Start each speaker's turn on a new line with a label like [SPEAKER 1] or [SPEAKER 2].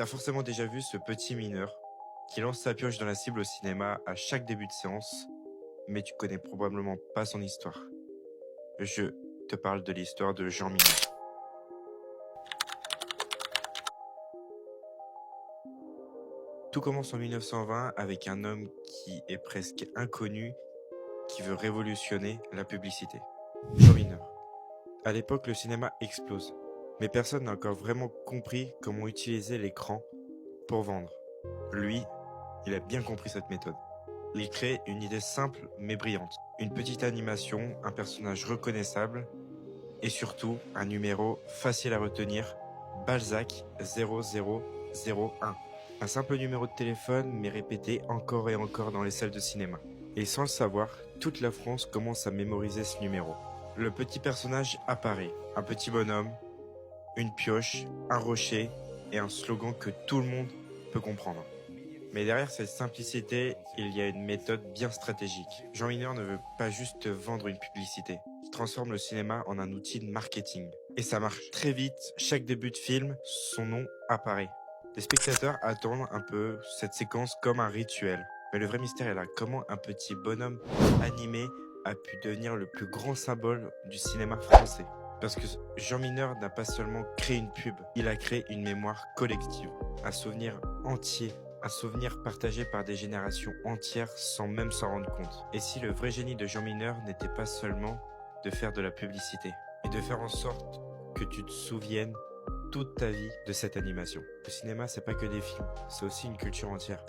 [SPEAKER 1] T'as forcément déjà vu ce petit mineur qui lance sa pioche dans la cible au cinéma à chaque début de séance, mais tu connais probablement pas son histoire. Je te parle de l'histoire de Jean Mineur. Tout commence en 1920 avec un homme qui est presque inconnu, qui veut révolutionner la publicité. Jean Mineur. À l'époque, le cinéma explose, mais personne n'a encore vraiment compris comment utiliser l'écran pour vendre. Lui, il a bien compris cette méthode. Il crée une idée simple mais brillante. Une petite animation, un personnage reconnaissable et surtout un numéro facile à retenir, Balzac 0001. Un simple numéro de téléphone mais répété encore et encore dans les salles de cinéma. Et sans le savoir, toute la France commence à mémoriser ce numéro. Le petit personnage apparaît, un petit bonhomme, une pioche, un rocher et un slogan que tout le monde peut comprendre. Mais derrière cette simplicité, il y a une méthode bien stratégique. Jean Mineur ne veut pas juste vendre une publicité. Il transforme le cinéma en un outil de marketing. Et ça marche. Très vite, chaque début de film, son nom apparaît. Les spectateurs attendent un peu cette séquence comme un rituel. Mais le vrai mystère est là. Comment un petit bonhomme animé a pu devenir le plus grand symbole du cinéma français? Parce que Jean Mineur n'a pas seulement créé une pub, il a créé une mémoire collective, un souvenir entier, un souvenir partagé par des générations entières sans même s'en rendre compte. Et si le vrai génie de Jean Mineur n'était pas seulement de faire de la publicité, et de faire en sorte que tu te souviennes toute ta vie de cette animation. Le cinéma, c'est pas que des films, c'est aussi une culture entière.